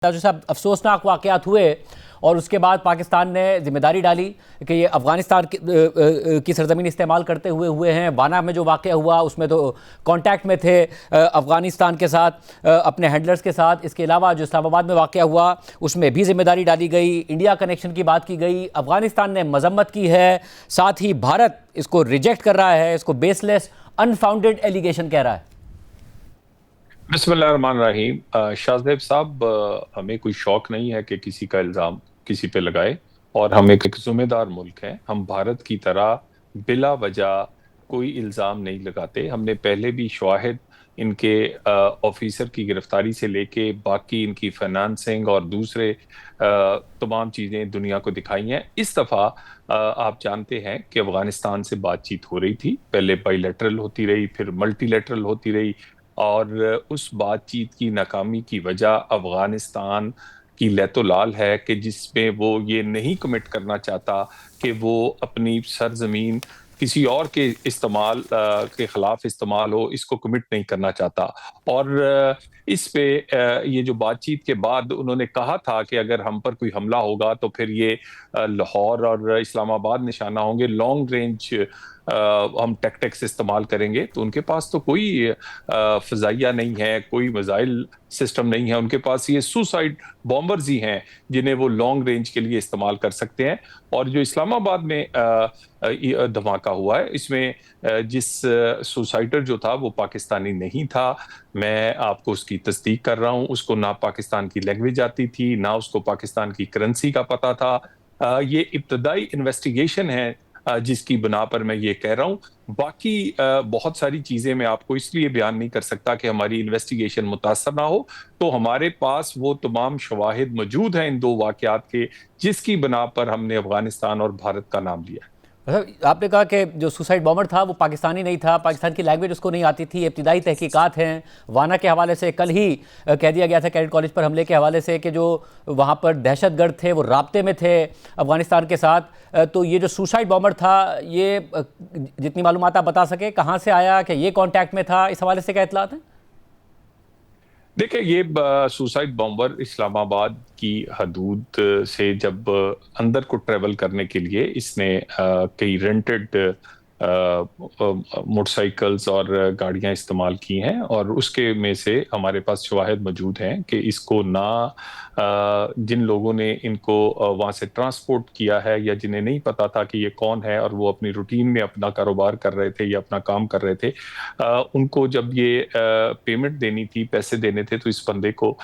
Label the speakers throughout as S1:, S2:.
S1: جو صاحب افسوسناک واقعات ہوئے اور اس کے بعد پاکستان نے ذمہ داری ڈالی کہ یہ افغانستان کی سرزمین استعمال کرتے ہوئے ہیں. وانا میں جو واقعہ ہوا اس میں تو کانٹیکٹ میں تھے افغانستان کے ساتھ اپنے ہینڈلرز کے ساتھ. اس کے علاوہ جو اسلام آباد میں واقعہ ہوا اس میں بھی ذمہ داری ڈالی گئی, انڈیا کنیکشن کی بات کی گئی. افغانستان نے مذمت کی ہے, ساتھ ہی بھارت اس کو ریجیکٹ کر رہا ہے, اس کو بیس لیس انفاؤنڈیڈ ایلیگیشن کہہ رہا ہے.
S2: بسم اللہ الرحمن الرحیم. شاہزیب صاحب, ہمیں کوئی شوق نہیں ہے کہ کسی کا الزام کسی پہ لگائے, اور ہم ایک ذمہ دار ملک ہیں. ہم بھارت کی طرح بلا وجہ کوئی الزام نہیں لگاتے. ہم نے پہلے بھی شواہد ان کے آفیسر کی گرفتاری سے لے کے باقی ان کی فائنانسنگ اور دوسرے تمام چیزیں دنیا کو دکھائی ہیں. اس دفعہ آپ جانتے ہیں کہ افغانستان سے بات چیت ہو رہی تھی, پہلے بائی لیٹرل ہوتی رہی, پھر ملٹی لیٹرل ہوتی رہی, اور اس بات چیت کی ناکامی کی وجہ افغانستان کی لیت و لال ہے کہ جس میں وہ یہ نہیں کمٹ کرنا چاہتا کہ وہ اپنی سرزمین کسی اور کے استعمال کے خلاف استعمال ہو, اس کو کمٹ نہیں کرنا چاہتا. اور اس پہ یہ جو بات چیت کے بعد انہوں نے کہا تھا کہ اگر ہم پر کوئی حملہ ہوگا تو پھر یہ لاہور اور اسلام آباد نشانہ ہوں گے, لانگ رینج ہم ٹیکٹکس استعمال کریں گے. تو ان کے پاس تو کوئی فضائیہ نہیں ہے, کوئی میزائل سسٹم نہیں ہے, ان کے پاس یہ سوسائڈ بامبرز ہی ہیں جنہیں وہ لانگ رینج کے لیے استعمال کر سکتے ہیں. اور جو اسلام آباد میں دھماکہ ہوا ہے, اس میں جس سوسائڈر جو تھا وہ پاکستانی نہیں تھا. میں آپ کو اس کی تصدیق کر رہا ہوں. اس کو نہ پاکستان کی لینگویج آتی تھی, نہ اس کو پاکستان کی کرنسی کا پتہ تھا. یہ ابتدائی انویسٹیگیشن ہے جس کی بنا پر میں یہ کہہ رہا ہوں. باقی بہت ساری چیزیں میں آپ کو اس لیے بیان نہیں کر سکتا کہ ہماری انویسٹیگیشن متاثر نہ ہو. تو ہمارے پاس وہ تمام شواہد موجود ہیں ان دو واقعات کے, جس کی بنا پر ہم نے افغانستان اور بھارت کا نام لیا.
S1: آپ نے کہا کہ جو سوسائڈ بامبر تھا وہ پاکستانی نہیں تھا, پاکستان کی لینگویج اس کو نہیں آتی تھی. ابتدائی تحقیقات ہیں وانا کے حوالے سے, کل ہی کہہ دیا گیا تھا کیڈٹ کالج پر حملے کے حوالے سے کہ جو وہاں پر دہشت گرد تھے وہ رابطے میں تھے افغانستان کے ساتھ. تو یہ جو سوسائڈ بامبر تھا, یہ جتنی معلومات آپ بتا سکے کہاں سے آیا, کہ یہ کانٹیکٹ میں تھا, اس حوالے سے کیا اطلاعات ہیں؟
S2: دیکھیں, یہ سوسائڈ بامبر اسلام آباد کی حدود سے جب اندر کو ٹریول کرنے کے لیے اس نے کئی رینٹڈ موٹر سائیکلز اور گاڑیاں استعمال کی ہیں, اور اس کے میں سے ہمارے پاس شواہد موجود ہیں کہ اس کو نہ جن لوگوں نے ان کو وہاں سے ٹرانسپورٹ کیا ہے یا جنہیں نہیں پتا تھا کہ یہ کون ہے اور وہ اپنی روٹین میں اپنا کاروبار کر رہے تھے یا اپنا کام کر رہے تھے, ان کو جب یہ پیمنٹ دینی تھی, پیسے دینے تھے, تو اس بندے کو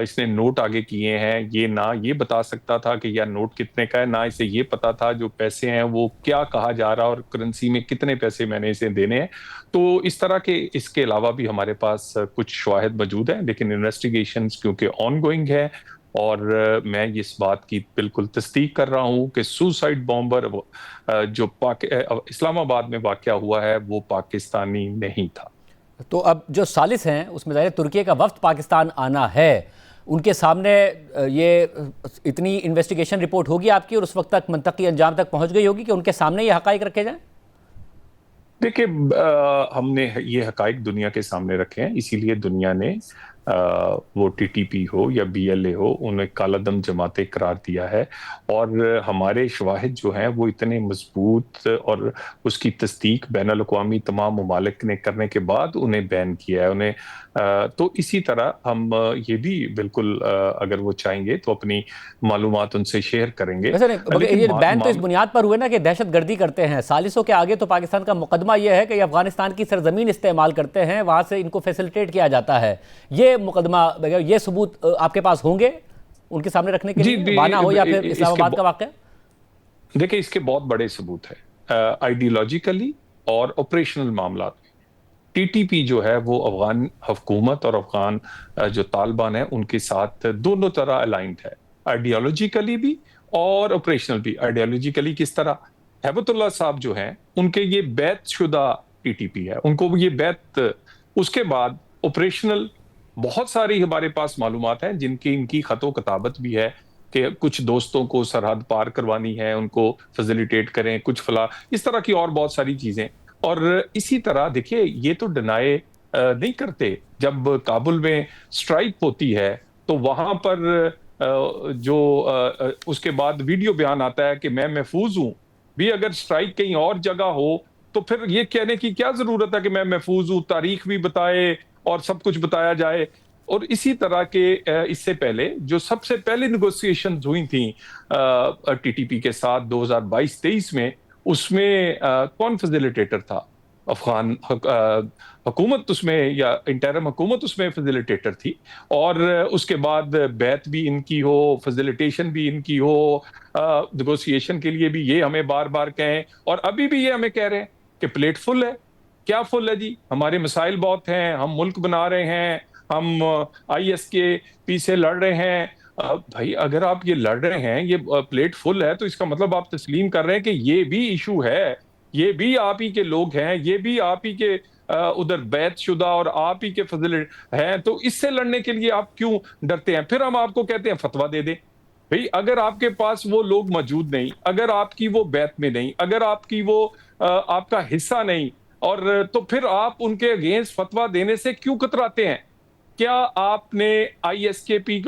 S2: اس نے نوٹ آگے کیے ہیں. یہ نہ یہ بتا سکتا تھا کہ یہ نوٹ کتنے کا ہے, نہ اسے یہ پتا تھا جو پیسے ہیں وہ کیا کہا جا رہا اور کرنسی میں کتنے پیسے میں نے اسے دینے ہیں. تو اس طرح کے اس کے علاوہ بھی ہمارے پاس کچھ شواہد موجود ہیں, لیکن انویسٹیگیشنز کیونکہ آن گوئنگ ہے, اور میں اس بات کی بالکل تصدیق کر رہا ہوں کہ سوسائڈ بامبر جو اسلام آباد میں واقع ہوا ہے وہ پاکستانی نہیں تھا.
S1: تو اب جو ثالث ہیں اس میں ظاہر ترکیے کا وفد پاکستان آنا ہے, ان کے سامنے یہ اتنی انویسٹیگیشن رپورٹ ہوگی آپ کی, اور اس وقت تک منطقی انجام تک پہنچ گئی ہوگی کہ ان کے سامنے یہ حقائق رکھے جائیں؟
S2: دیکھیں, ہم نے یہ حقائق دنیا کے سامنے رکھے ہیں, اسی لیے دنیا نے وہ ٹی ٹی پی ہو یا بی ایل اے ہو انہیں کالا دم جماعتیں قرار دیا ہے. اور ہمارے شواہد جو ہیں وہ اتنے مضبوط, اور اس کی تصدیق بین الاقوامی تمام ممالک نے کرنے کے بعد انہیں بین کیا ہے. انہیں تو اسی طرح ہم یہ بھی بالکل اگر وہ چاہیں گے تو اپنی معلومات ان سے شیئر کریں گے.
S1: یہ بین تو اس بنیاد پر ہوئے نا کہ دہشت گردی کرتے ہیں. ثالثوں کے آگے تو پاکستان کا مقدمہ یہ ہے کہ یہ افغانستان کی سرزمین استعمال کرتے ہیں, وہاں سے ان کو فیسلٹیٹ کیا جاتا ہے. یہ مقدمہ, یہ ثبوت آپ کے پاس ہوں گے ان کے سامنے رکھنے کے لیے, وانا ہو یا پھر اسلام آباد کا واقعہ؟
S2: دیکھیں, اس کے بہت بڑے ثبوت ہیں آئیڈیالوجیکلی اور آپریشنل معاملات میں. ٹی ٹی پی جو ہے وہ افغان حکومت اور افغان جو طالبان ہیں ان کے ساتھ دونوں طرح الائنڈ ہے, آئیڈیالوجیکلی بھی اور آپریشنل بھی. آئیڈیالوجیکلی کس طرح؟ ہیبت اللہ صاحب جو ہیں ان کے یہ بیعت شدہ ٹی ٹی پی ہے, ان کو یہ بیعت. اس کے بعد آپریشنل بہت ساری ہمارے پاس معلومات ہیں جن کی ان کی خط و کتابت بھی ہے کہ کچھ دوستوں کو سرحد پار کروانی ہے, ان کو فیسیلیٹیٹ کریں, کچھ فلاں اس طرح کی اور بہت ساری چیزیں. اور اسی طرح دیکھیے, یہ تو ڈینائی نہیں کرتے. جب کابل میں سٹرائک ہوتی ہے تو وہاں پر جو اس کے بعد ویڈیو بیان آتا ہے کہ میں محفوظ ہوں، بھی اگر سٹرائک کہیں اور جگہ ہو تو پھر یہ کہنے کی کیا ضرورت ہے کہ میں محفوظ ہوں، تاریخ بھی بتائے اور سب کچھ بتایا جائے۔ اور اسی طرح کے اس سے پہلے جو سب سے پہلے نیگوسیشنز ہوئی تھیں ٹی ٹی پی کے ساتھ 2022-23 میں، اس میں کون فیسیلیٹیٹر تھا؟ افغان حکومت اس میں، یا انٹرم حکومت اس میں فیسیلیٹیٹر تھی، اور اس کے بعد بیعت بھی ان کی ہو، فیسیلیٹیشن بھی ان کی ہو، نیگوسیشن کے لیے بھی یہ ہمیں بار بار کہیں، اور ابھی بھی یہ ہمیں کہہ رہے ہیں کہ پلیٹ فل ہے۔ کیا فل ہے جی؟ ہمارے مسائل بہت ہیں، ہم ملک بنا رہے ہیں، ہم آئی ایس کے پی سے لڑ رہے ہیں۔ بھائی اگر آپ یہ لڑ رہے ہیں، یہ پلیٹ فل ہے، تو اس کا مطلب آپ تسلیم کر رہے ہیں کہ یہ بھی ایشو ہے، یہ بھی آپ ہی کے لوگ ہیں، یہ بھی آپ ہی کے ادھر بیعت شدہ اور آپ ہی کے فضل ہیں، تو اس سے لڑنے کے لیے آپ کیوں ڈرتے ہیں؟ پھر ہم آپ کو کہتے ہیں فتویٰ دے دیں۔ بھئی اگر آپ کے پاس وہ لوگ موجود نہیں، اگر آپ کی وہ بیعت میں نہیں، اگر آپ کی وہ آپ کا حصہ نہیں، اور تو پھر آپ ان کے اگینسٹ فتویٰ دینے سے کیوں کتراتے ہیں؟ کیا آپ نے آئی ایس کے پی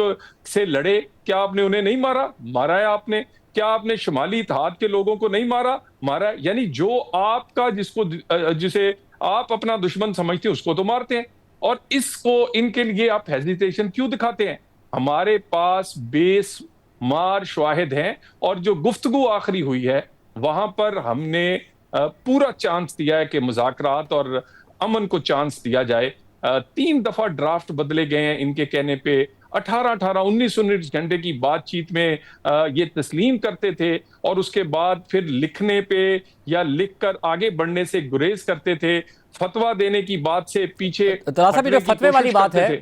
S2: سے لڑے؟ کیا آپ نے انہیں نہیں مارا؟ مارا ہے آپ نے۔ کیا آپ نے شمالی اتحاد کے لوگوں کو نہیں مارا؟ مارا ہے۔ یعنی جو آپ کا جسے آپ اپنا دشمن سمجھتے ہیں اس کو تو مارتے ہیں، اور اس کو ان کے لیے آپ ہیزیٹیشن کیوں دکھاتے ہیں؟ ہمارے پاس بیس مار شواہد ہیں، اور جو گفتگو آخری ہوئی ہے وہاں پر ہم نے پورا چانس دیا ہے کہ مذاکرات اور امن کو چانس دیا جائے۔ 3 دفعہ ڈرافٹ بدلے گئے ہیں ان کے کہنے پہ، 19 گھنٹے کی بات چیت میں یہ تسلیم کرتے تھے، اور اس کے بعد پھر لکھنے پہ یا لکھ کر آگے بڑھنے سے گریز کرتے تھے، فتویٰ دینے کی بات سے پیچھے
S1: طلعت صاحب، جو فتوے والی بات ہے،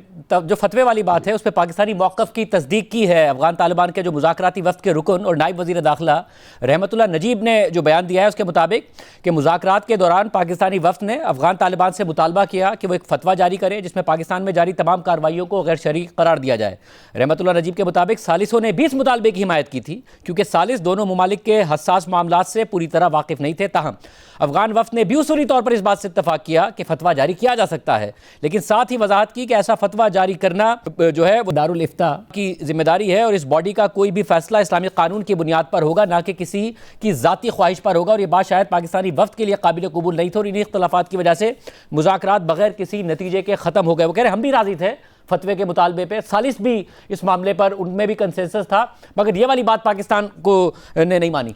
S1: جو فتوے والی بات ہے اس پہ پاکستانی موقف کی تصدیق کی ہے افغان طالبان کے جو مذاکراتی وفد کے رکن اور نائب وزیر داخلہ رحمت اللہ نجیب نے جو بیان دیا ہے، اس کے مطابق کہ مذاکرات کے دوران پاکستانی وفد نے افغان طالبان سے مطالبہ کیا کہ وہ ایک فتویٰ جاری کرے جس میں پاکستان میں جاری تمام کارروائیوں کو غیر شرعی قرار دیا جائے۔ رحمت اللہ نجیب کے مطابق ثالثوں نے بھی اس مطالبے کی حمایت کی تھی، کیونکہ ثالث دونوں ممالک کے حساس معاملات سے پوری طرح واقف نہیں تھے۔ تاہم افغان وفد نے بھی اصولی طور پر اس بات سے اتفاق کیا کہ فتویٰ جاری کیا جا سکتا ہے، لیکن ساتھ ہی وضاحت کی کہ ایسا فتویٰ جاری کرنا جو ہے وہ دارالافتاء کی ذمہ داری ہے، اور اس باڈی کا کوئی بھی فیصلہ اسلامی قانون کی بنیاد پر ہوگا، نہ کہ کسی کی ذاتی خواہش پر ہوگا۔ اور یہ بات شاید پاکستانی وفد کے لیے قابل قبول نہیں تھی، اور انہی اختلافات کی وجہ سے مذاکرات بغیر کسی نتیجے کے ختم ہو گئے۔ وہ کہہ رہے ہیں ہم بھی راضی تھے فتوے کے مطالبے پہ، ثالث بھی اس معاملے پر ان میں بھی کنسنسس تھا، مگر یہ والی بات پاکستان کو نے نہیں مانی۔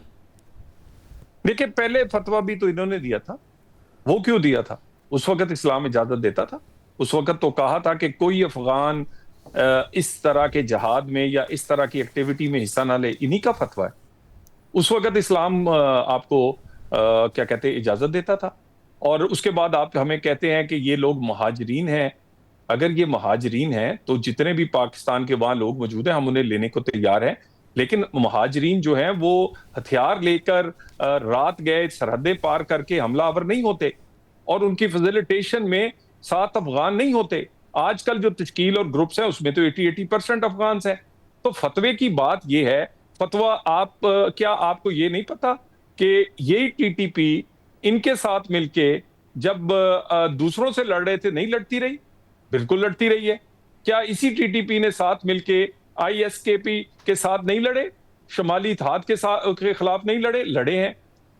S2: دیکھیں پہلے فتویٰ بھی تو انہوں نے دیا تھا، وہ کیوں دیا تھا؟ اس وقت اسلام اجازت دیتا تھا؟ اس وقت تو کہا تھا کہ کوئی افغان اس طرح کے جہاد میں یا اس طرح کی ایکٹیویٹی میں حصہ نہ لے، انہی کا فتویٰ ہے۔ اس وقت اسلام آپ کو کیا کہتے ہیں اجازت دیتا تھا، اور اس کے بعد آپ ہمیں کہتے ہیں کہ یہ لوگ مہاجرین ہیں۔ اگر یہ مہاجرین ہیں تو جتنے بھی پاکستان کے وہاں لوگ موجود ہیں ہم انہیں لینے کو تیار ہیں، لیکن مہاجرین جو ہیں وہ ہتھیار لے کر رات گئے سرحدیں پار کر کے حملہ آور نہیں ہوتے، اور ان کی فیسیلیٹیشن میں 7 افغان نہیں ہوتے۔ آج کل جو تشکیل اور گروپس ہیں اس میں تو 80% افغانز ہیں۔ تو فتوے کی بات یہ ہے، فتویٰ آپ کیا آپ کو یہ نہیں پتا کہ یہ ٹی ٹی پی ان کے ساتھ مل کے جب دوسروں سے لڑ رہے تھے نہیں لڑتی رہی؟ بالکل لڑتی رہی ہے۔ کیا اسی ٹی ٹی پی نے ساتھ مل کے آئی ایس کے پی کے ساتھ نہیں لڑے؟ شمالی اتحاد کے خلاف نہیں لڑے؟ لڑے ہیں۔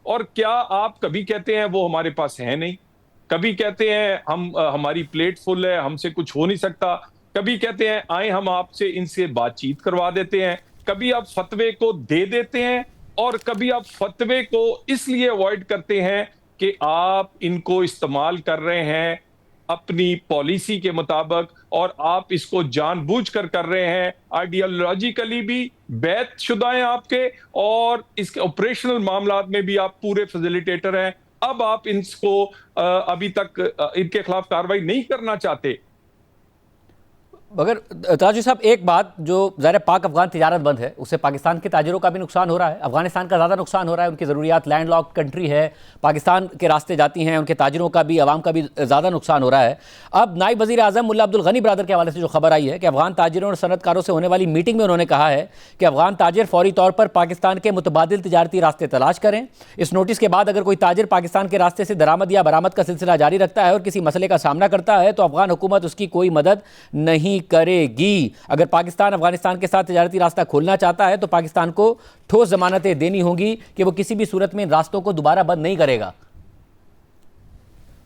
S2: اور کیا آپ کبھی کہتے ہیں وہ ہمارے پاس ہے نہیں؟ کبھی کہتے ہیں ہماری پلیٹ فل ہے، ہم سے کچھ ہو نہیں سکتا؟ کبھی کہتے ہیں آئیں ہم آپ سے ان سے بات چیت کروا دیتے ہیں؟ کبھی آپ فتوے کو دے دیتے ہیں، اور کبھی آپ فتوے کو اس لیے اوائڈ کرتے ہیں کہ آپ ان کو استعمال کر رہے ہیں اپنی پالیسی کے مطابق، اور آپ اس کو جان بوجھ کر رہے ہیں۔ آئیڈیالوجیکلی بھی بیعت شدہ ہیں آپ کے، اور اس کے آپریشنل معاملات میں بھی آپ پورے فیسیلیٹیٹر ہیں۔ اب آپ ان کو ابھی تک ان کے خلاف کارروائی نہیں کرنا چاہتے۔
S1: مگر تاجر صاحب ایک بات جو ظاہر پاک افغان تجارت بند ہے، اس سے پاکستان کے تاجروں کا بھی نقصان ہو رہا ہے، افغانستان کا زیادہ نقصان ہو رہا ہے، ان کی ضروریات لینڈ لاک کنٹری ہے، پاکستان کے راستے جاتی ہیں، ان کے تاجروں کا بھی عوام کا بھی زیادہ نقصان ہو رہا ہے۔ اب نائب وزیر اعظم ملا عبدالغنی برادر کے حوالے سے جو خبر آئی ہے کہ افغان تاجروں اور صنعت کاروں سے ہونے والی میٹنگ میں انہوں نے کہا ہے کہ افغان تاجر فوری طور پر پاکستان کے متبادل تجارتی راستے تلاش کریں۔ اس نوٹس کے بعد اگر کوئی تاجر پاکستان کے راستے سے درآمد یا برآمد کا سلسلہ جاری رکھتا ہے اور کسی مسئلے کا سامنا کرتا ہے تو افغان حکومت اس کی کوئی مدد نہیں نہیں کرے گی. اگر پاکستان افغانستان کے ساتھ تجارتی راستہ کھولنا چاہتا ہے تو پاکستان کو ٹھوس ضمانتیں دینی ہوں گی کہ وہ کسی بھی صورت میں ان راستوں کو دوبارہ بند نہیں کرے گا.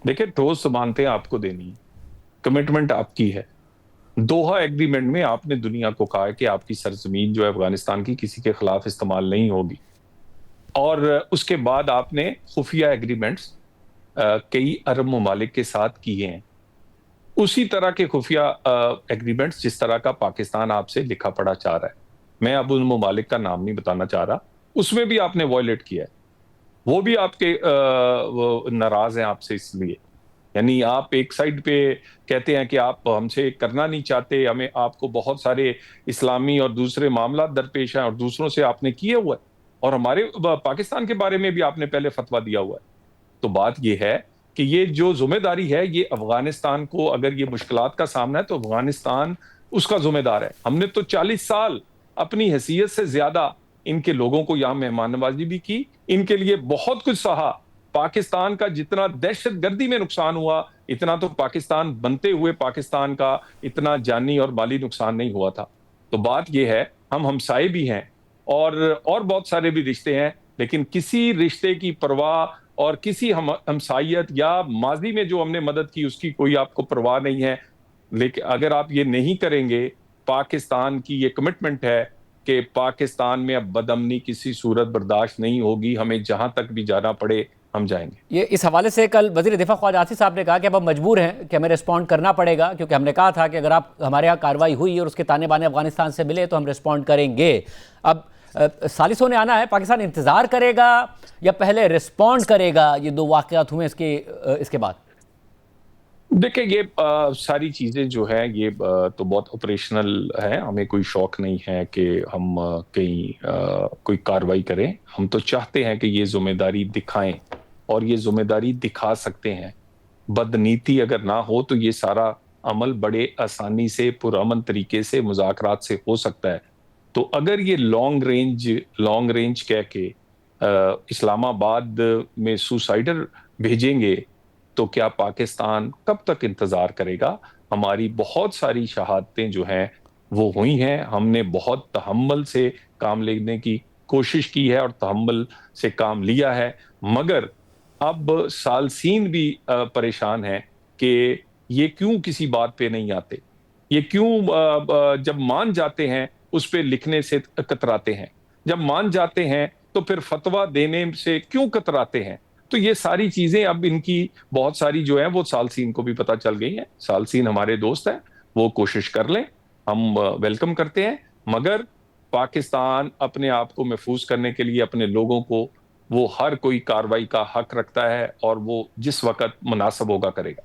S2: دیکھیں، ٹھوس ضمانتیں آپ کو دینی ہے، کمٹمنٹ آپ کی ہے. دوحہ ایگریمنٹ میں آپ نے دنیا کو کہا ہے کہ آپ کی سرزمین جو ہے افغانستان کی کسی کے خلاف استعمال نہیں ہوگی، اور اس کے بعد آپ نے خفیہ ایگریمنٹس کئی عرب ممالک کے ساتھ کیے ہیں. اسی طرح کے خفیہ ایگریمنٹس جس طرح کا پاکستان آپ سے لکھا پڑھا چاہ رہا ہے، میں اب ان ممالک کا نام نہیں بتانا چاہ رہا، اس میں بھی آپ نے وائلیٹ کیا ہے. وہ بھی آپ کے ناراض ہیں آپ سے اس لیے. یعنی آپ ایک سائیڈ پہ کہتے ہیں کہ آپ ہم سے کرنا نہیں چاہتے، ہمیں آپ کو بہت سارے اسلامی اور دوسرے معاملات درپیش ہیں اور دوسروں سے آپ نے کیے ہوا ہے، اور ہمارے پاکستان کے بارے میں بھی آپ نے پہلے فتویٰ دیا ہوا ہے. تو بات یہ ہے کہ یہ جو ذمہ داری ہے یہ افغانستان کو، اگر یہ مشکلات کا سامنا ہے تو افغانستان اس کا ذمہ دار ہے. ہم نے تو 40 سال اپنی حیثیت سے زیادہ ان کے لوگوں کو یہاں مہمان نوازی بھی کی، ان کے لیے بہت کچھ سہا. پاکستان کا جتنا دہشت گردی میں نقصان ہوا اتنا تو پاکستان بنتے ہوئے پاکستان کا اتنا جانی اور مالی نقصان نہیں ہوا تھا. تو بات یہ ہے، ہم ہمسائے بھی ہیں اور بہت سارے بھی رشتے ہیں، لیکن کسی رشتے کی پرواہ اور کسی ہمسائیت یا ماضی میں جو ہم نے مدد کی اس کی کوئی آپ کو پرواہ نہیں ہے. لیکن اگر آپ یہ نہیں کریں گے، پاکستان کی یہ کمٹمنٹ ہے کہ پاکستان میں اب بدامنی کسی صورت برداشت نہیں ہوگی، ہمیں جہاں تک بھی جانا پڑے ہم جائیں گے.
S1: یہ اس حوالے سے کل وزیر دفاع خواجہ آصف صاحب نے کہا کہ اب ہم مجبور ہیں کہ ہمیں ریسپونڈ کرنا پڑے گا، کیونکہ ہم نے کہا تھا کہ اگر آپ ہمارے یہاں کارروائی ہوئی اور اس کے تانے بانے افغانستان سے ملے تو ہم ریسپونڈ کریں گے. اب ثالث ہونے آنا ہے، پاکستان انتظار کرے گا یا پہلے ریسپونڈ کرے گا یہ دو واقعات ہوئے اس کے بعد؟
S2: دیکھیں، یہ ساری چیزیں جو ہے یہ تو بہت آپریشنل ہے. ہمیں کوئی شوق نہیں ہے کہ ہم کہیں کوئی کاروائی کریں. ہم تو چاہتے ہیں کہ یہ ذمہ داری دکھائیں، اور یہ ذمہ داری دکھا سکتے ہیں. بدنیتی اگر نہ ہو تو یہ سارا عمل بڑے آسانی سے پرامن طریقے سے مذاکرات سے ہو سکتا ہے. تو اگر یہ لانگ رینج کہہ کے اسلام آباد میں سوسائڈر بھیجیں گے تو کیا پاکستان کب تک انتظار کرے گا؟ ہماری بہت ساری شہادتیں جو ہیں وہ ہوئی ہیں، ہم نے بہت تحمل سے کام لینے کی کوشش کی ہے اور تحمل سے کام لیا ہے، مگر اب سالسین بھی پریشان ہیں کہ یہ کیوں کسی بات پہ نہیں آتے، یہ کیوں جب مان جاتے ہیں اس پہ لکھنے سے کتراتے ہیں، جب مان جاتے ہیں تو پھر فتویٰ دینے سے کیوں کتراتے ہیں. تو یہ ساری چیزیں اب ان کی بہت ساری جو ہیں وہ سالسین کو بھی پتہ چل گئی ہیں. سالسین ہمارے دوست ہیں، وہ کوشش کر لیں، ہم ویلکم کرتے ہیں، مگر پاکستان اپنے آپ کو محفوظ کرنے کے لیے اپنے لوگوں کو وہ ہر کوئی کاروائی کا حق رکھتا ہے اور وہ جس وقت مناسب ہوگا کرے گا.